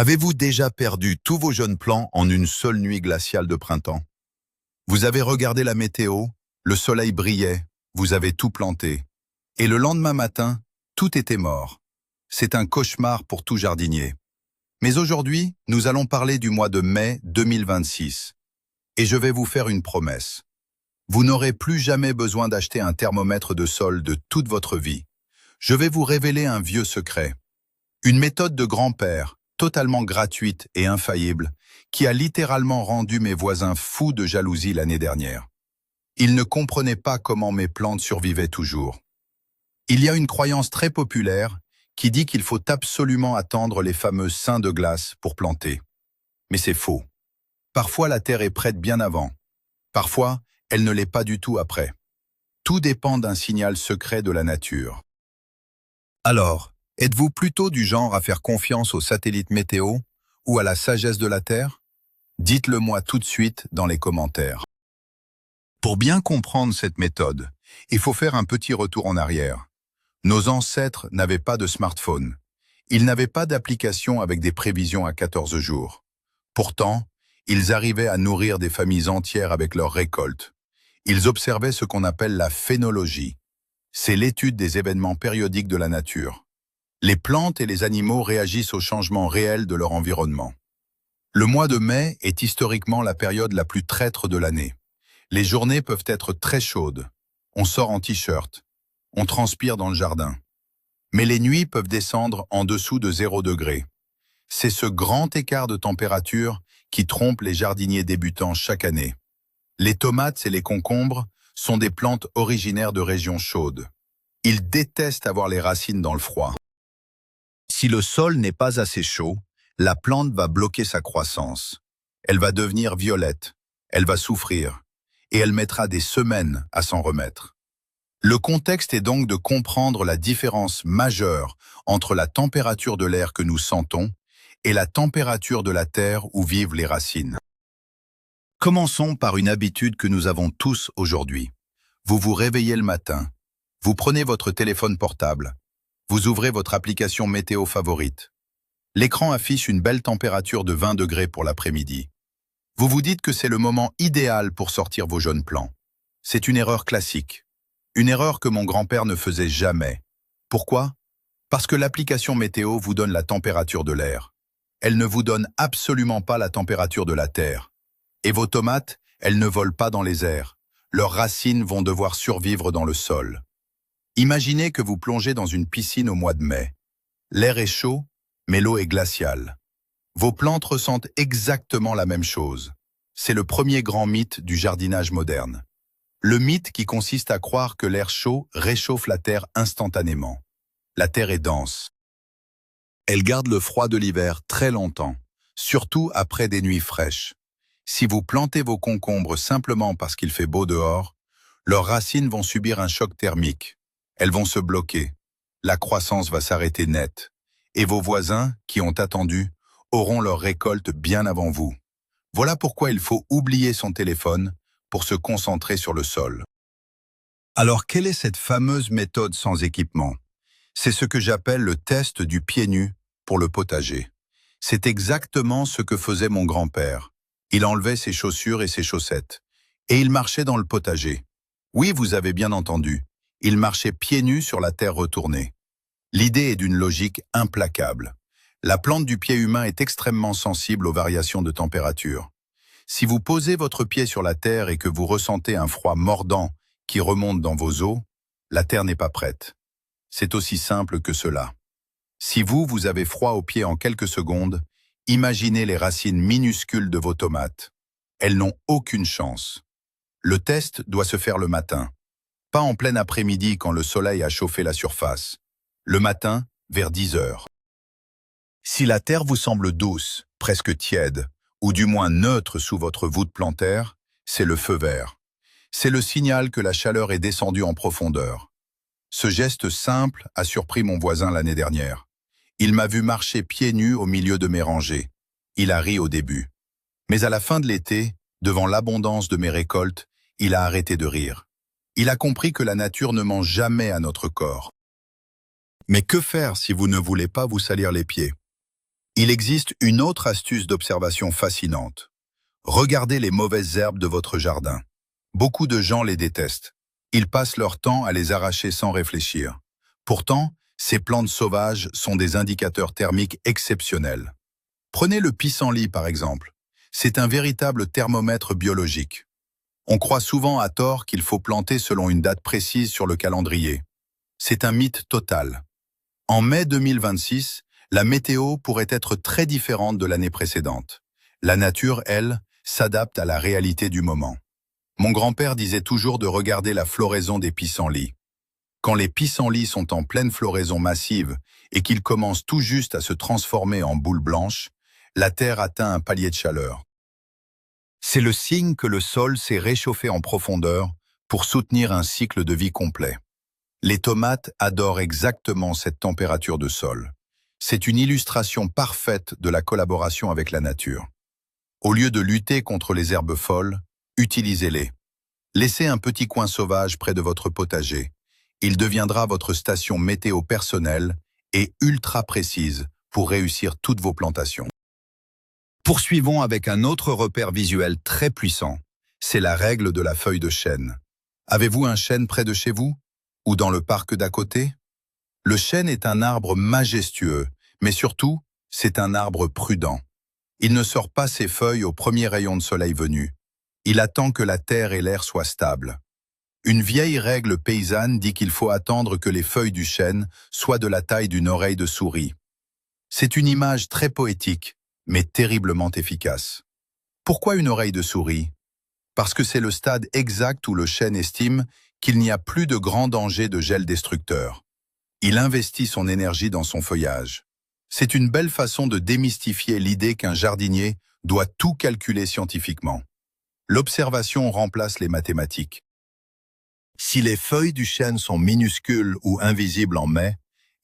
Avez-vous déjà perdu tous vos jeunes plans en une seule nuit glaciale de printemps? Vous avez regardé la météo, le soleil brillait, vous avez tout planté. Et le lendemain matin, tout était mort. C'est un cauchemar pour tout jardinier. Mais aujourd'hui, nous allons parler du mois de mai 2026. Et je vais vous faire une promesse. Vous n'aurez plus jamais besoin d'acheter un thermomètre de sol de toute votre vie. Je vais vous révéler un vieux secret. Une méthode de grand-père, totalement gratuite et infaillible, qui a littéralement rendu mes voisins fous de jalousie l'année dernière. Ils ne comprenaient pas comment mes plantes survivaient toujours. Il y a une croyance très populaire qui dit qu'il faut absolument attendre les fameux seins de glace pour planter. Mais c'est faux. Parfois la terre est prête bien avant. Parfois, elle ne l'est pas du tout après. Tout dépend d'un signal secret de la nature. Alors, êtes-vous plutôt du genre à faire confiance aux satellites météo ou à la sagesse de la Terre? Dites-le moi tout de suite dans les commentaires. Pour bien comprendre cette méthode, il faut faire un petit retour en arrière. Nos ancêtres n'avaient pas de smartphone. Ils n'avaient pas d'application avec des prévisions à 14 jours. Pourtant, ils arrivaient à nourrir des familles entières avec leurs récoltes. Ils observaient ce qu'on appelle la phénologie. C'est l'étude des événements périodiques de la nature. Les plantes et les animaux réagissent aux changements réels de leur environnement. Le mois de mai est historiquement la période la plus traître de l'année. Les journées peuvent être très chaudes. On sort en t-shirt. On transpire dans le jardin. Mais les nuits peuvent descendre en dessous de 0 degré. C'est ce grand écart de température qui trompe les jardiniers débutants chaque année. Les tomates et les concombres sont des plantes originaires de régions chaudes. Ils détestent avoir les racines dans le froid. Si le sol n'est pas assez chaud, la plante va bloquer sa croissance. Elle va devenir violette, elle va souffrir, et elle mettra des semaines à s'en remettre. Le contexte est donc de comprendre la différence majeure entre la température de l'air que nous sentons et la température de la terre où vivent les racines. Commençons par une habitude que nous avons tous aujourd'hui. Vous vous réveillez le matin, vous prenez votre téléphone portable, vous ouvrez votre application météo favorite. L'écran affiche une belle température de 20 degrés pour l'après-midi. Vous vous dites que c'est le moment idéal pour sortir vos jeunes plants. C'est une erreur classique. Une erreur que mon grand-père ne faisait jamais. Pourquoi? Parce que l'application météo vous donne la température de l'air. Elle ne vous donne absolument pas la température de la terre. Et vos tomates, elles ne volent pas dans les airs. Leurs racines vont devoir survivre dans le sol. Imaginez que vous plongez dans une piscine au mois de mai. L'air est chaud, mais l'eau est glaciale. Vos plantes ressentent exactement la même chose. C'est le premier grand mythe du jardinage moderne. Le mythe qui consiste à croire que l'air chaud réchauffe la terre instantanément. La terre est dense. Elle garde le froid de l'hiver très longtemps, surtout après des nuits fraîches. Si vous plantez vos concombres simplement parce qu'il fait beau dehors, leurs racines vont subir un choc thermique. Elles vont se bloquer. La croissance va s'arrêter net. Et vos voisins, qui ont attendu, auront leur récolte bien avant vous. Voilà pourquoi il faut oublier son téléphone pour se concentrer sur le sol. Alors, quelle est cette fameuse méthode sans équipement? C'est ce que j'appelle le test du pied nu pour le potager. C'est exactement ce que faisait mon grand-père. Il enlevait ses chaussures et ses chaussettes. Et il marchait dans le potager. Oui, vous avez bien entendu. Il marchait pieds nus sur la terre retournée. L'idée est d'une logique implacable. La plante du pied humain est extrêmement sensible aux variations de température. Si vous posez votre pied sur la terre et que vous ressentez un froid mordant qui remonte dans vos os, la terre n'est pas prête. C'est aussi simple que cela. Si vous avez froid aux pieds en quelques secondes, imaginez les racines minuscules de vos tomates. Elles n'ont aucune chance. Le test doit se faire le matin. Pas en plein après-midi quand le soleil a chauffé la surface. Le matin, vers 10 heures. Si la terre vous semble douce, presque tiède, ou du moins neutre sous votre voûte plantaire, c'est le feu vert. C'est le signal que la chaleur est descendue en profondeur. Ce geste simple a surpris mon voisin l'année dernière. Il m'a vu marcher pieds nus au milieu de mes rangées. Il a ri au début. Mais à la fin de l'été, devant l'abondance de mes récoltes, il a arrêté de rire. Il a compris que la nature ne ment jamais à notre corps. Mais que faire si vous ne voulez pas vous salir les pieds? Il existe une autre astuce d'observation fascinante. Regardez les mauvaises herbes de votre jardin. Beaucoup de gens les détestent. Ils passent leur temps à les arracher sans réfléchir. Pourtant, ces plantes sauvages sont des indicateurs thermiques exceptionnels. Prenez le pissenlit par exemple. C'est un véritable thermomètre biologique. On croit souvent à tort qu'il faut planter selon une date précise sur le calendrier. C'est un mythe total. En mai 2026, la météo pourrait être très différente de l'année précédente. La nature, elle, s'adapte à la réalité du moment. Mon grand-père disait toujours de regarder la floraison des pissenlits. Quand les pissenlits sont en pleine floraison massive et qu'ils commencent tout juste à se transformer en boules blanches, la terre atteint un palier de chaleur. C'est le signe que le sol s'est réchauffé en profondeur pour soutenir un cycle de vie complet. Les tomates adorent exactement cette température de sol. C'est une illustration parfaite de la collaboration avec la nature. Au lieu de lutter contre les herbes folles, utilisez-les. Laissez un petit coin sauvage près de votre potager. Il deviendra votre station météo personnelle et ultra précise pour réussir toutes vos plantations. Poursuivons avec un autre repère visuel très puissant. C'est la règle de la feuille de chêne. Avez-vous un chêne près de chez vous? Ou dans le parc d'à côté? Le chêne est un arbre majestueux, mais surtout, c'est un arbre prudent. Il ne sort pas ses feuilles au premier rayon de soleil venu. Il attend que la terre et l'air soient stables. Une vieille règle paysanne dit qu'il faut attendre que les feuilles du chêne soient de la taille d'une oreille de souris. C'est une image très poétique, mais terriblement efficace. Pourquoi une oreille de souris? Parce que c'est le stade exact où le chêne estime qu'il n'y a plus de grand danger de gel destructeur. Il investit son énergie dans son feuillage. C'est une belle façon de démystifier l'idée qu'un jardinier doit tout calculer scientifiquement. L'observation remplace les mathématiques. Si les feuilles du chêne sont minuscules ou invisibles en mai,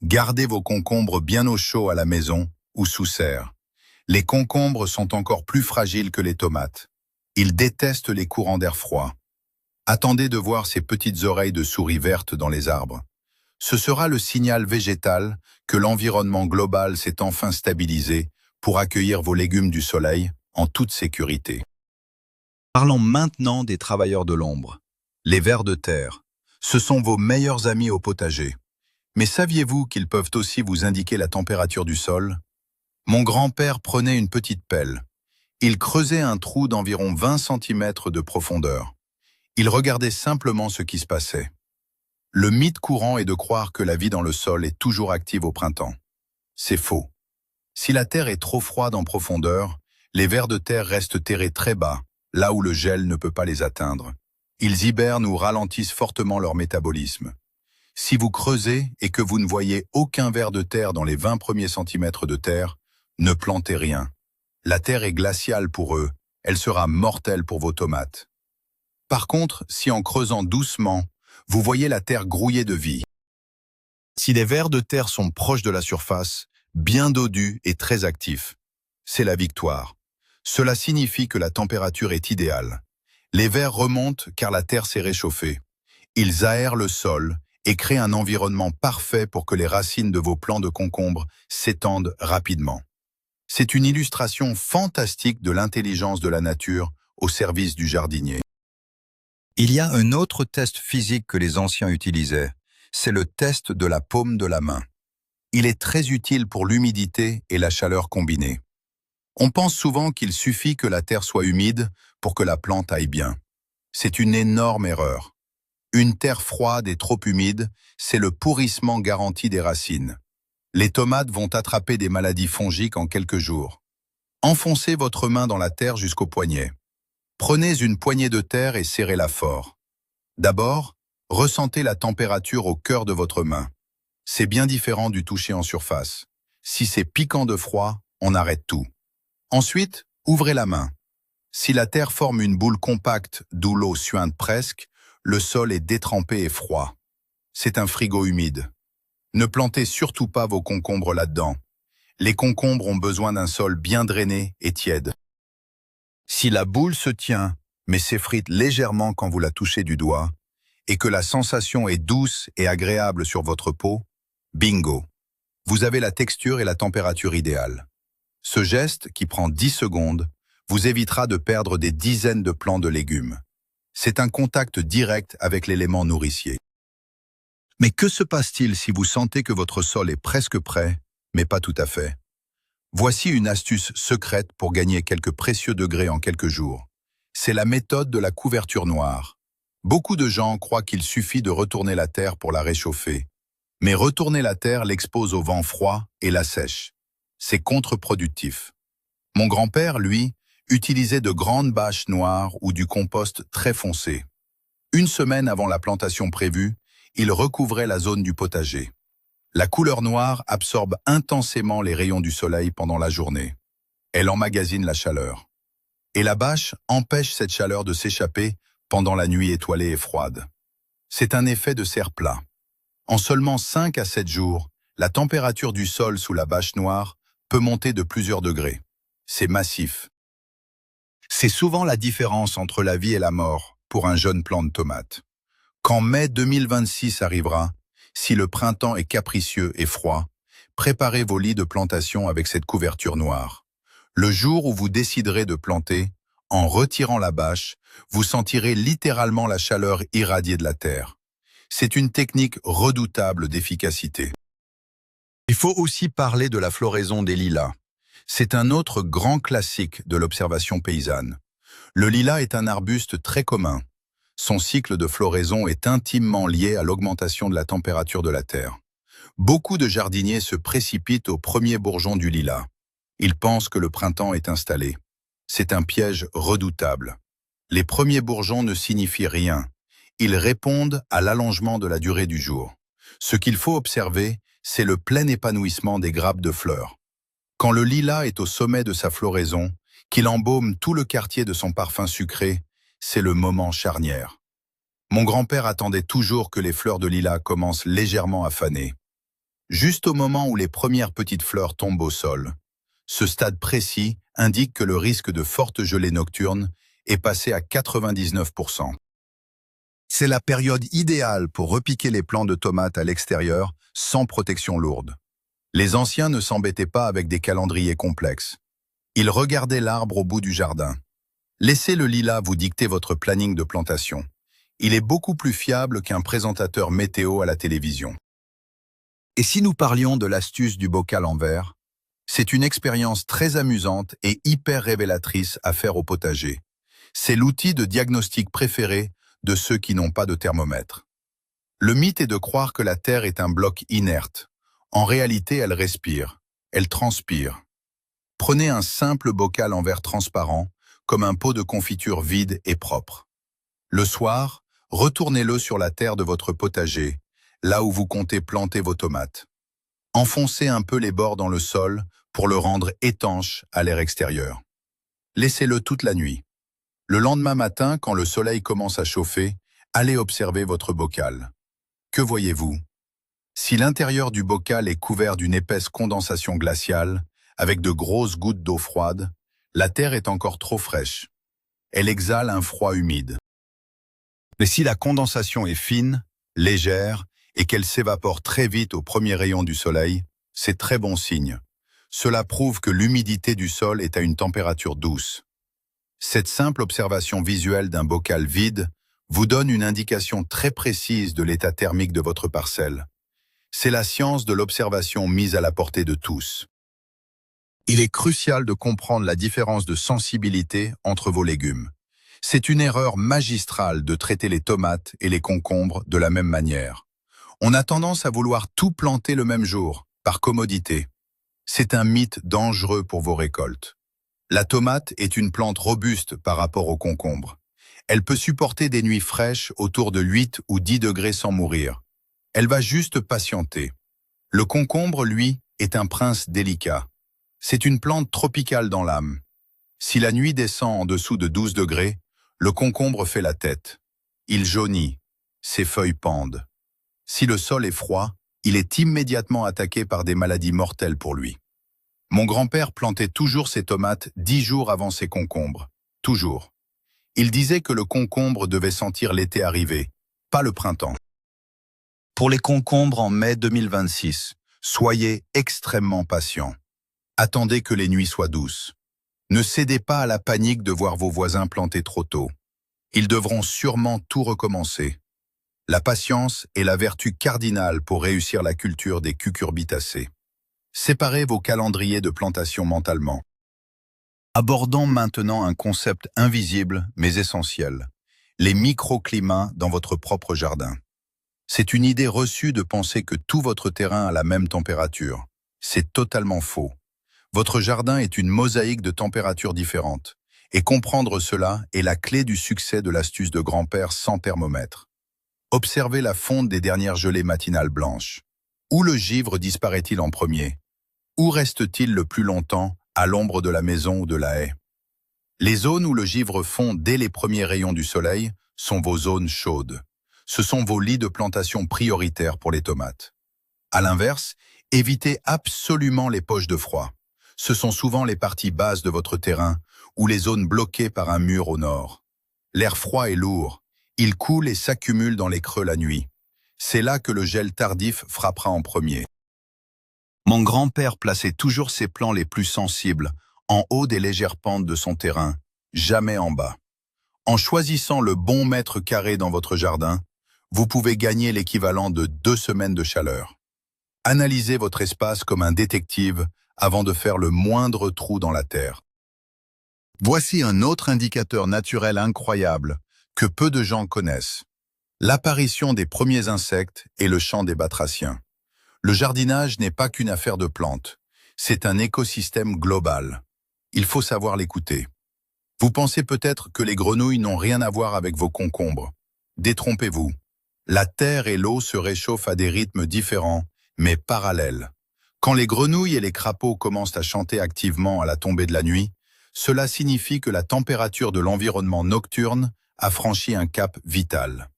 gardez vos concombres bien au chaud à la maison ou sous serre. Les concombres sont encore plus fragiles que les tomates. Ils détestent les courants d'air froid. Attendez de voir ces petites oreilles de souris vertes dans les arbres. Ce sera le signal végétal que l'environnement global s'est enfin stabilisé pour accueillir vos légumes du soleil en toute sécurité. Parlons maintenant des travailleurs de l'ombre. Les vers de terre. Ce sont vos meilleurs amis au potager. Mais saviez-vous qu'ils peuvent aussi vous indiquer la température du sol? Mon grand-père prenait une petite pelle. Il creusait un trou d'environ 20 cm de profondeur. Il regardait simplement ce qui se passait. Le mythe courant est de croire que la vie dans le sol est toujours active au printemps. C'est faux. Si la terre est trop froide en profondeur, les vers de terre restent terrés très bas, là où le gel ne peut pas les atteindre. Ils hibernent ou ralentissent fortement leur métabolisme. Si vous creusez et que vous ne voyez aucun ver de terre dans les 20 premiers centimètres de terre, ne plantez rien. La terre est glaciale pour eux, elle sera mortelle pour vos tomates. Par contre, si en creusant doucement, vous voyez la terre grouillée de vie. Si les vers de terre sont proches de la surface, bien dodus et très actifs, c'est la victoire. Cela signifie que la température est idéale. Les vers remontent car la terre s'est réchauffée. Ils aèrent le sol et créent un environnement parfait pour que les racines de vos plants de concombre s'étendent rapidement. C'est une illustration fantastique de l'intelligence de la nature au service du jardinier. Il y a un autre test physique que les anciens utilisaient, c'est le test de la paume de la main. Il est très utile pour l'humidité et la chaleur combinée. On pense souvent qu'il suffit que la terre soit humide pour que la plante aille bien. C'est une énorme erreur. Une terre froide et trop humide, c'est le pourrissement garanti des racines. Les tomates vont attraper des maladies fongiques en quelques jours. Enfoncez votre main dans la terre jusqu'au poignet. Prenez une poignée de terre et serrez-la fort. D'abord, ressentez la température au cœur de votre main. C'est bien différent du toucher en surface. Si c'est piquant de froid, on arrête tout. Ensuite, ouvrez la main. Si la terre forme une boule compacte d'où l'eau suinte presque, le sol est détrempé et froid. C'est un frigo humide. Ne plantez surtout pas vos concombres là-dedans. Les concombres ont besoin d'un sol bien drainé et tiède. Si la boule se tient, mais s'effrite légèrement quand vous la touchez du doigt, et que la sensation est douce et agréable sur votre peau, bingo! Vous avez la texture et la température idéale. Ce geste, qui prend 10 secondes, vous évitera de perdre des dizaines de plants de légumes. C'est un contact direct avec l'élément nourricier. Mais que se passe-t-il si vous sentez que votre sol est presque prêt, mais pas tout à fait? Voici une astuce secrète pour gagner quelques précieux degrés en quelques jours. C'est la méthode de la couverture noire. Beaucoup de gens croient qu'il suffit de retourner la terre pour la réchauffer. Mais retourner la terre l'expose au vent froid et la sèche. C'est contre-productif. Mon grand-père, lui, utilisait de grandes bâches noires ou du compost très foncé. Une semaine avant la plantation prévue, il recouvrait la zone du potager. La couleur noire absorbe intensément les rayons du soleil pendant la journée. Elle emmagasine la chaleur. Et la bâche empêche cette chaleur de s'échapper pendant la nuit étoilée et froide. C'est un effet de serre plat. En seulement 5 à 7 jours, la température du sol sous la bâche noire peut monter de plusieurs degrés. C'est massif. C'est souvent la différence entre la vie et la mort pour un jeune plant de tomate. Quand mai 2026 arrivera, si le printemps est capricieux et froid, préparez vos lits de plantation avec cette couverture noire. Le jour où vous déciderez de planter, en retirant la bâche, vous sentirez littéralement la chaleur irradier de la terre. C'est une technique redoutable d'efficacité. Il faut aussi parler de la floraison des lilas. C'est un autre grand classique de l'observation paysanne. Le lilas est un arbuste très commun. Son cycle de floraison est intimement lié à l'augmentation de la température de la terre. Beaucoup de jardiniers se précipitent au premier bourgeon du lilas. Ils pensent que le printemps est installé. C'est un piège redoutable. Les premiers bourgeons ne signifient rien. Ils répondent à l'allongement de la durée du jour. Ce qu'il faut observer, c'est le plein épanouissement des grappes de fleurs. Quand le lilas est au sommet de sa floraison, qu'il embaume tout le quartier de son parfum sucré, c'est le moment charnière. Mon grand-père attendait toujours que les fleurs de lilas commencent légèrement à faner. Juste au moment où les premières petites fleurs tombent au sol. Ce stade précis indique que le risque de forte gelée nocturne est passé à 99%. C'est la période idéale pour repiquer les plants de tomates à l'extérieur sans protection lourde. Les anciens ne s'embêtaient pas avec des calendriers complexes. Ils regardaient l'arbre au bout du jardin. Laissez le lilas vous dicter votre planning de plantation. Il est beaucoup plus fiable qu'un présentateur météo à la télévision. Et si nous parlions de l'astuce du bocal en verre? C'est une expérience très amusante et hyper révélatrice à faire au potager. C'est l'outil de diagnostic préféré de ceux qui n'ont pas de thermomètre. Le mythe est de croire que la terre est un bloc inerte. En réalité, elle respire, elle transpire. Prenez un simple bocal en verre transparent, comme un pot de confiture vide et propre. Le soir, retournez-le sur la terre de votre potager, là où vous comptez planter vos tomates. Enfoncez un peu les bords dans le sol pour le rendre étanche à l'air extérieur. Laissez-le toute la nuit. Le lendemain matin, quand le soleil commence à chauffer, allez observer votre bocal. Que voyez-vous? Si l'intérieur du bocal est couvert d'une épaisse condensation glaciale, avec de grosses gouttes d'eau froide, la terre est encore trop fraîche. Elle exhale un froid humide. Mais si la condensation est fine, légère, et qu'elle s'évapore très vite au premier rayon du soleil, c'est très bon signe. Cela prouve que l'humidité du sol est à une température douce. Cette simple observation visuelle d'un bocal vide vous donne une indication très précise de l'état thermique de votre parcelle. C'est la science de l'observation mise à la portée de tous. Il est crucial de comprendre la différence de sensibilité entre vos légumes. C'est une erreur magistrale de traiter les tomates et les concombres de la même manière. On a tendance à vouloir tout planter le même jour, par commodité. C'est un mythe dangereux pour vos récoltes. La tomate est une plante robuste par rapport au concombre. Elle peut supporter des nuits fraîches autour de 8 ou 10 degrés sans mourir. Elle va juste patienter. Le concombre, lui, est un prince délicat. C'est une plante tropicale dans l'âme. Si la nuit descend en dessous de 12 degrés, le concombre fait la tête. Il jaunit. Ses feuilles pendent. Si le sol est froid, il est immédiatement attaqué par des maladies mortelles pour lui. Mon grand-père plantait toujours ses tomates 10 jours avant ses concombres. Toujours. Il disait que le concombre devait sentir l'été arriver, pas le printemps. Pour les concombres en mai 2026, soyez extrêmement patient. Attendez que les nuits soient douces. Ne cédez pas à la panique de voir vos voisins planter trop tôt. Ils devront sûrement tout recommencer. La patience est la vertu cardinale pour réussir la culture des cucurbitacées. Séparez vos calendriers de plantation mentalement. Abordons maintenant un concept invisible mais essentiel, les microclimats dans votre propre jardin. C'est une idée reçue de penser que tout votre terrain a la même température. C'est totalement faux. Votre jardin est une mosaïque de températures différentes, et comprendre cela est la clé du succès de l'astuce de grand-père sans thermomètre. Observez la fonte des dernières gelées matinales blanches. Où le givre disparaît-il en premier? Où reste-t-il le plus longtemps, à l'ombre de la maison ou de la haie? Les zones où le givre fond dès les premiers rayons du soleil sont vos zones chaudes. Ce sont vos lits de plantation prioritaires pour les tomates. À l'inverse, évitez absolument les poches de froid. Ce sont souvent les parties basses de votre terrain ou les zones bloquées par un mur au nord. L'air froid est lourd. Il coule et s'accumule dans les creux la nuit. C'est là que le gel tardif frappera en premier. Mon grand-père plaçait toujours ses plants les plus sensibles en haut des légères pentes de son terrain, jamais en bas. En choisissant le bon mètre carré dans votre jardin, vous pouvez gagner l'équivalent de 2 semaines de chaleur. Analysez votre espace comme un détective avant de faire le moindre trou dans la terre. Voici un autre indicateur naturel incroyable que peu de gens connaissent. L'apparition des premiers insectes et le chant des batraciens. Le jardinage n'est pas qu'une affaire de plantes, c'est un écosystème global. Il faut savoir l'écouter. Vous pensez peut-être que les grenouilles n'ont rien à voir avec vos concombres. Détrompez-vous. La terre et l'eau se réchauffent à des rythmes différents, mais parallèles. Quand les grenouilles et les crapauds commencent à chanter activement à la tombée de la nuit, cela signifie que la température de l'environnement nocturne a franchi un cap vital.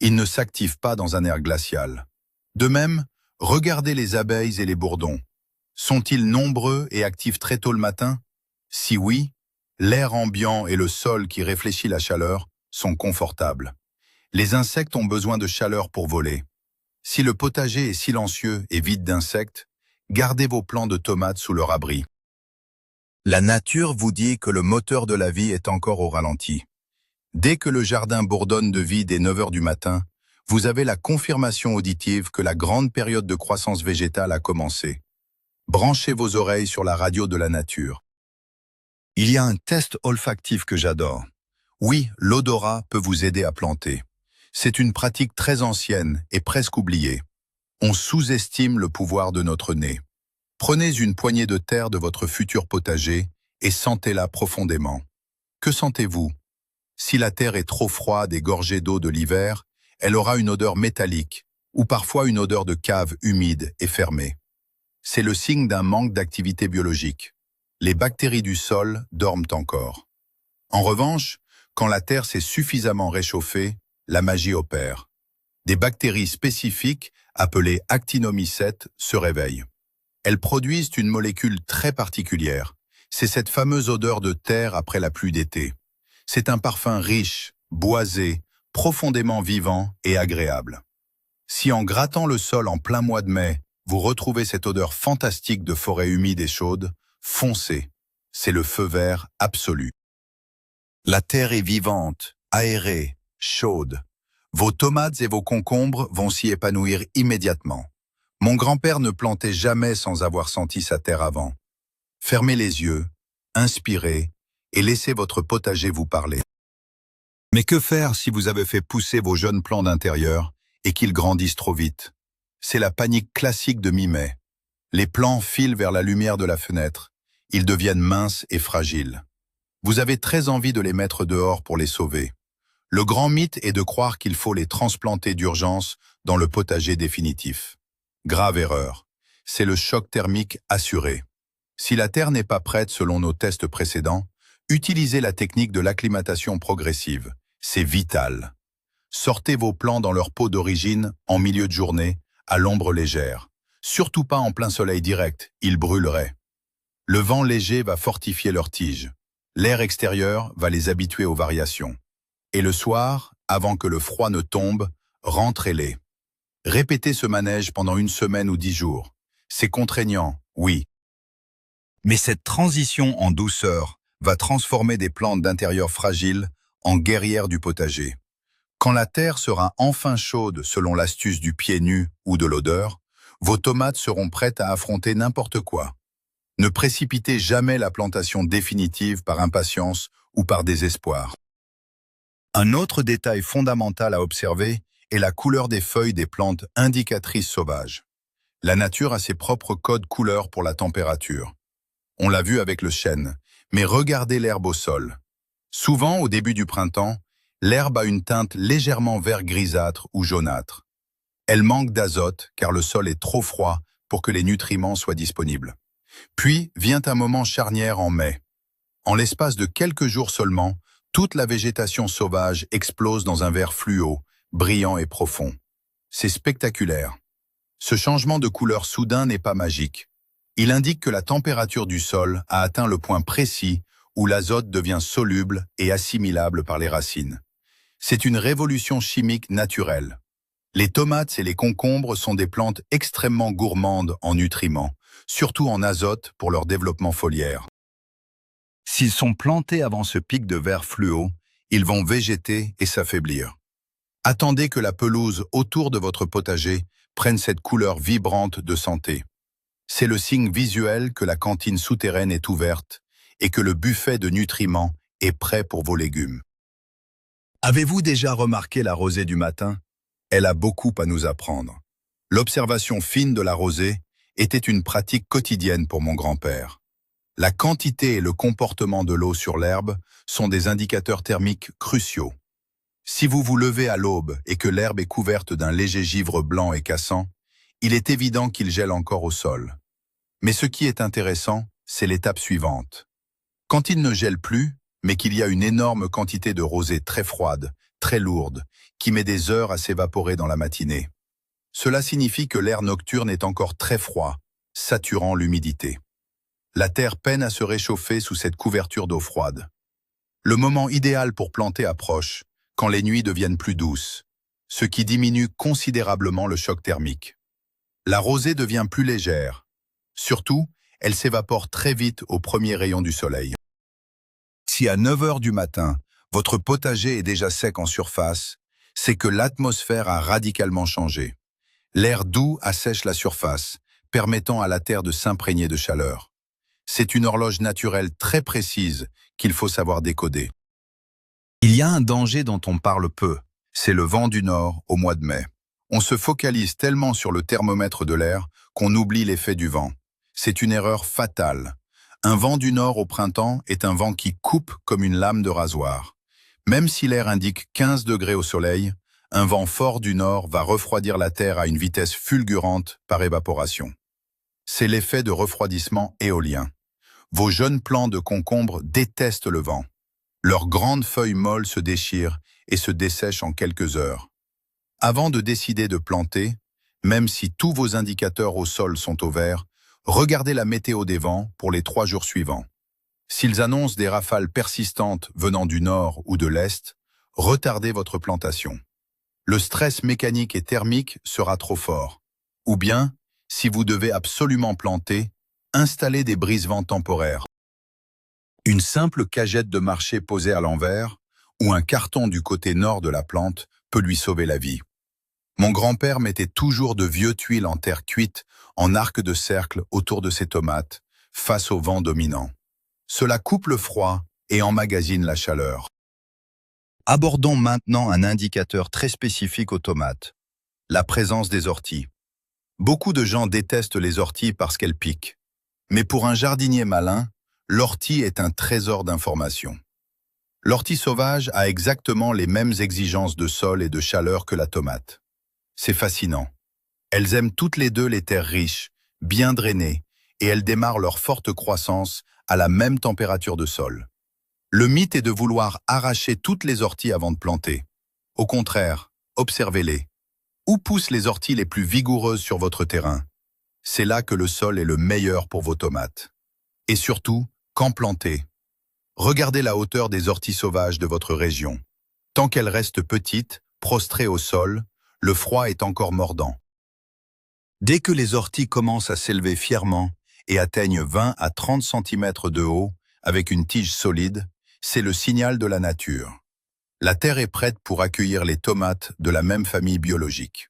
Ils ne s'activent pas dans un air glacial. De même, regardez les abeilles et les bourdons. Sont-ils nombreux et actifs très tôt le matin? Si oui, l'air ambiant et le sol qui réfléchit la chaleur sont confortables. Les insectes ont besoin de chaleur pour voler. Si le potager est silencieux et vide d'insectes, gardez vos plants de tomates sous leur abri. La nature vous dit que le moteur de la vie est encore au ralenti. Dès que le jardin bourdonne de vie dès 9 heures du matin, vous avez la confirmation auditive que la grande période de croissance végétale a commencé. Branchez vos oreilles sur la radio de la nature. Il y a un test olfactif que j'adore. Oui, l'odorat peut vous aider à planter. C'est une pratique très ancienne et presque oubliée. On sous-estime le pouvoir de notre nez. Prenez une poignée de terre de votre futur potager et sentez-la profondément. Que sentez-vous? Si la terre est trop froide et gorgée d'eau de l'hiver, elle aura une odeur métallique ou parfois une odeur de cave humide et fermée. C'est le signe d'un manque d'activité biologique. Les bactéries du sol dorment encore. En revanche, quand la terre s'est suffisamment réchauffée, la magie opère. Des bactéries spécifiques, appelées actinomycètes, se réveillent. Elles produisent une molécule très particulière. C'est cette fameuse odeur de terre après la pluie d'été. C'est un parfum riche, boisé, profondément vivant et agréable. Si en grattant le sol en plein mois de mai, vous retrouvez cette odeur fantastique de forêt humide et chaude, foncez. C'est le feu vert absolu. La terre est vivante, aérée, chaude. Vos tomates et vos concombres vont s'y épanouir immédiatement. Mon grand-père ne plantait jamais sans avoir senti sa terre avant. Fermez les yeux, inspirez et laissez votre potager vous parler. Mais que faire si vous avez fait pousser vos jeunes plants d'intérieur et qu'ils grandissent trop vite? C'est la panique classique de mi-mai. Les plants filent vers la lumière de la fenêtre. Ils deviennent minces et fragiles. Vous avez très envie de les mettre dehors pour les sauver. Le grand mythe est de croire qu'il faut les transplanter d'urgence dans le potager définitif. Grave erreur. C'est le choc thermique assuré. Si la terre n'est pas prête selon nos tests précédents, utilisez la technique de l'acclimatation progressive. C'est vital. Sortez vos plants dans leur pot d'origine en milieu de journée, à l'ombre légère. Surtout pas en plein soleil direct, ils brûleraient. Le vent léger va fortifier leurs tiges. L'air extérieur va les habituer aux variations. Et le soir, avant que le froid ne tombe, rentrez-les. Répétez ce manège pendant 1 semaine ou 10 jours. C'est contraignant, oui. Mais cette transition en douceur va transformer des plantes d'intérieur fragiles en guerrières du potager. Quand la terre sera enfin chaude selon l'astuce du pied nu ou de l'odeur, vos tomates seront prêtes à affronter n'importe quoi. Ne précipitez jamais la plantation définitive par impatience ou par désespoir. Un autre détail fondamental à observer est la couleur des feuilles des plantes indicatrices sauvages. La nature a ses propres codes couleurs pour la température. On l'a vu avec le chêne, mais regardez l'herbe au sol. Souvent, au début du printemps, l'herbe a une teinte légèrement vert grisâtre ou jaunâtre. Elle manque d'azote car le sol est trop froid pour que les nutriments soient disponibles. Puis vient un moment charnière en mai. En l'espace de quelques jours seulement, toute la végétation sauvage explose dans un vert fluo, brillant et profond. C'est spectaculaire. Ce changement de couleur soudain n'est pas magique. Il indique que la température du sol a atteint le point précis où l'azote devient soluble et assimilable par les racines. C'est une révolution chimique naturelle. Les tomates et les concombres sont des plantes extrêmement gourmandes en nutriments, surtout en azote pour leur développement foliaire. S'ils sont plantés avant ce pic de vert fluo, ils vont végéter et s'affaiblir. Attendez que la pelouse autour de votre potager prenne cette couleur vibrante de santé. C'est le signe visuel que la cantine souterraine est ouverte et que le buffet de nutriments est prêt pour vos légumes. Avez-vous déjà remarqué la rosée du matin? Elle a beaucoup à nous apprendre. L'observation fine de la rosée était une pratique quotidienne pour mon grand-père. La quantité et le comportement de l'eau sur l'herbe sont des indicateurs thermiques cruciaux. Si vous vous levez à l'aube et que l'herbe est couverte d'un léger givre blanc et cassant, il est évident qu'il gèle encore au sol. Mais ce qui est intéressant, c'est l'étape suivante. Quand il ne gèle plus, mais qu'il y a une énorme quantité de rosée très froide, très lourde, qui met des heures à s'évaporer dans la matinée. Cela signifie que l'air nocturne est encore très froid, saturant l'humidité. La terre peine à se réchauffer sous cette couverture d'eau froide. Le moment idéal pour planter approche, quand les nuits deviennent plus douces, ce qui diminue considérablement le choc thermique. La rosée devient plus légère. Surtout, elle s'évapore très vite au premier rayon du soleil. Si à 9 heures du matin, votre potager est déjà sec en surface, c'est que l'atmosphère a radicalement changé. L'air doux assèche la surface, permettant à la terre de s'imprégner de chaleur. C'est une horloge naturelle très précise qu'il faut savoir décoder. Il y a un danger dont on parle peu, c'est le vent du nord au mois de mai. On se focalise tellement sur le thermomètre de l'air qu'on oublie l'effet du vent. C'est une erreur fatale. Un vent du nord au printemps est un vent qui coupe comme une lame de rasoir. Même si l'air indique 15 degrés au soleil, un vent fort du nord va refroidir la terre à une vitesse fulgurante par évaporation. C'est l'effet de refroidissement éolien. Vos jeunes plants de concombre détestent le vent. Leurs grandes feuilles molles se déchirent et se dessèchent en quelques heures. Avant de décider de planter, même si tous vos indicateurs au sol sont au vert, regardez la météo des vents pour les 3 jours suivants. S'ils annoncent des rafales persistantes venant du nord ou de l'est, retardez votre plantation. Le stress mécanique et thermique sera trop fort. Ou bien, si vous devez absolument planter, installez des brise-vents temporaires. Une simple cagette de marché posée à l'envers ou un carton du côté nord de la plante peut lui sauver la vie. Mon grand-père mettait toujours de vieux tuiles en terre cuite en arc de cercle autour de ses tomates, face au vent dominant. Cela coupe le froid et emmagasine la chaleur. Abordons maintenant un indicateur très spécifique aux tomates, la présence des orties. Beaucoup de gens détestent les orties parce qu'elles piquent. Mais pour un jardinier malin, l'ortie est un trésor d'informations. L'ortie sauvage a exactement les mêmes exigences de sol et de chaleur que la tomate. C'est fascinant. Elles aiment toutes les deux les terres riches, bien drainées, et elles démarrent leur forte croissance à la même température de sol. Le mythe est de vouloir arracher toutes les orties avant de planter. Au contraire, observez-les. Où poussent les orties les plus vigoureuses sur votre terrain? C'est là que le sol est le meilleur pour vos tomates. Et surtout, quand planter? Regardez la hauteur des orties sauvages de votre région. Tant qu'elles restent petites, prostrées au sol, le froid est encore mordant. Dès que les orties commencent à s'élever fièrement et atteignent 20 à 30 cm de haut avec une tige solide, c'est le signal de la nature. La terre est prête pour accueillir les tomates de la même famille biologique.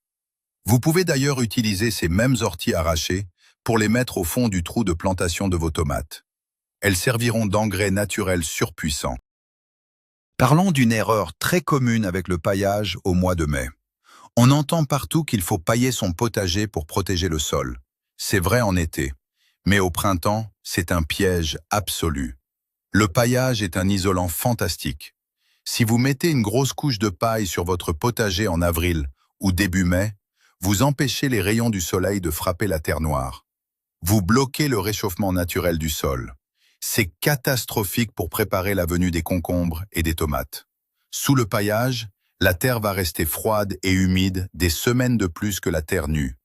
Vous pouvez d'ailleurs utiliser ces mêmes orties arrachées pour les mettre au fond du trou de plantation de vos tomates. Elles serviront d'engrais naturels surpuissants. Parlons d'une erreur très commune avec le paillage au mois de mai. On entend partout qu'il faut pailler son potager pour protéger le sol. C'est vrai en été, mais au printemps, c'est un piège absolu. Le paillage est un isolant fantastique. Si vous mettez une grosse couche de paille sur votre potager en avril ou début mai, vous empêchez les rayons du soleil de frapper la terre noire. Vous bloquez le réchauffement naturel du sol. C'est catastrophique pour préparer la venue des concombres et des tomates. Sous le paillage, la terre va rester froide et humide des semaines de plus que la terre nue.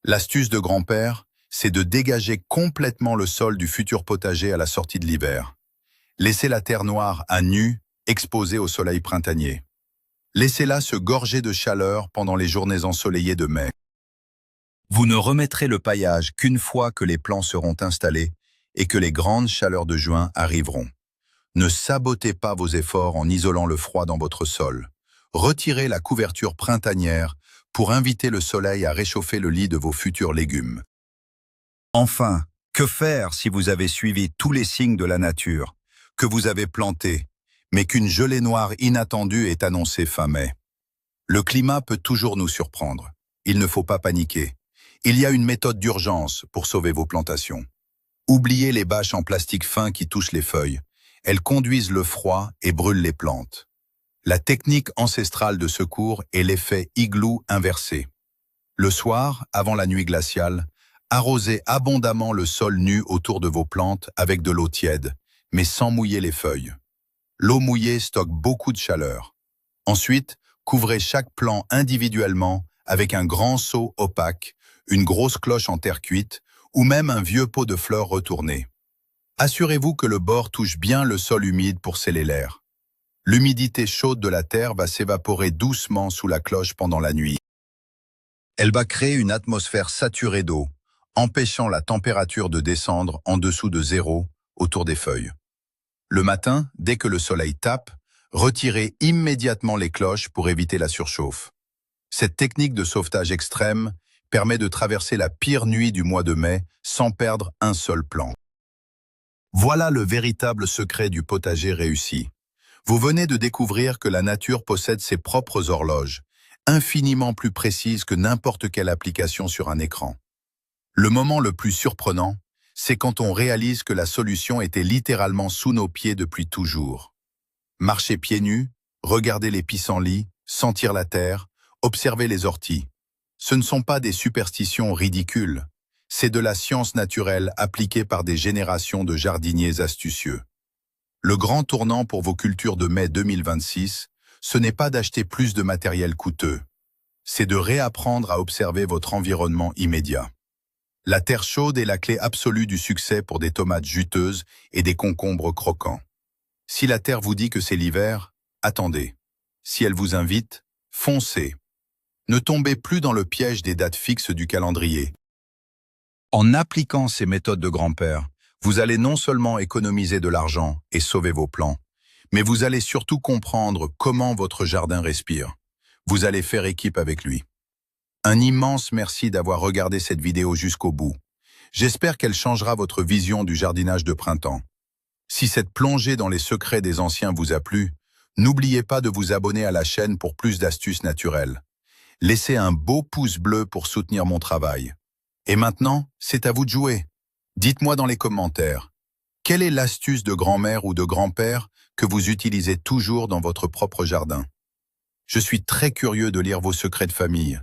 L'astuce de grand-père, c'est de dégager complètement le sol du futur potager à la sortie de l'hiver. Laissez la terre noire à nu, exposée au soleil printanier. Laissez-la se gorger de chaleur pendant les journées ensoleillées de mai. Vous ne remettrez le paillage qu'une fois que les plants seront installés et que les grandes chaleurs de juin arriveront. Ne sabotez pas vos efforts en isolant le froid dans votre sol. Retirez la couverture printanière pour inviter le soleil à réchauffer le lit de vos futurs légumes. Enfin, que faire si vous avez suivi tous les signes de la nature, que vous avez planté, mais qu'une gelée noire inattendue est annoncée fin mai? Le climat peut toujours nous surprendre. Il ne faut pas paniquer. Il y a une méthode d'urgence pour sauver vos plantations. Oubliez les bâches en plastique fin qui touchent les feuilles. Elles conduisent le froid et brûlent les plantes. La technique ancestrale de secours est l'effet igloo inversé. Le soir, avant la nuit glaciale, arrosez abondamment le sol nu autour de vos plantes avec de l'eau tiède, mais sans mouiller les feuilles. L'eau mouillée stocke beaucoup de chaleur. Ensuite, couvrez chaque plant individuellement avec un grand seau opaque, une grosse cloche en terre cuite ou même un vieux pot de fleurs retourné. Assurez-vous que le bord touche bien le sol humide pour sceller l'air. L'humidité chaude de la terre va s'évaporer doucement sous la cloche pendant la nuit. Elle va créer une atmosphère saturée d'eau, empêchant la température de descendre en dessous de 0 autour des feuilles. Le matin, dès que le soleil tape, retirez immédiatement les cloches pour éviter la surchauffe. Cette technique de sauvetage extrême permet de traverser la pire nuit du mois de mai sans perdre un seul plant. Voilà le véritable secret du potager réussi. Vous venez de découvrir que la nature possède ses propres horloges, infiniment plus précises que n'importe quelle application sur un écran. Le moment le plus surprenant, c'est quand on réalise que la solution était littéralement sous nos pieds depuis toujours. Marcher pieds nus, regarder les pissenlits, sentir la terre, observer les orties. Ce ne sont pas des superstitions ridicules, c'est de la science naturelle appliquée par des générations de jardiniers astucieux. Le grand tournant pour vos cultures de mai 2026, ce n'est pas d'acheter plus de matériel coûteux, c'est de réapprendre à observer votre environnement immédiat. La terre chaude est la clé absolue du succès pour des tomates juteuses et des concombres croquants. Si la terre vous dit que c'est l'hiver, attendez. Si elle vous invite, foncez. Ne tombez plus dans le piège des dates fixes du calendrier. En appliquant ces méthodes de grand-père, vous allez non seulement économiser de l'argent et sauver vos plants, mais vous allez surtout comprendre comment votre jardin respire. Vous allez faire équipe avec lui. Un immense merci d'avoir regardé cette vidéo jusqu'au bout. J'espère qu'elle changera votre vision du jardinage de printemps. Si cette plongée dans les secrets des anciens vous a plu, n'oubliez pas de vous abonner à la chaîne pour plus d'astuces naturelles. Laissez un beau pouce bleu pour soutenir mon travail. Et maintenant, c'est à vous de jouer. Dites-moi dans les commentaires, quelle est l'astuce de grand-mère ou de grand-père que vous utilisez toujours dans votre propre jardin? Je suis très curieux de lire vos secrets de famille.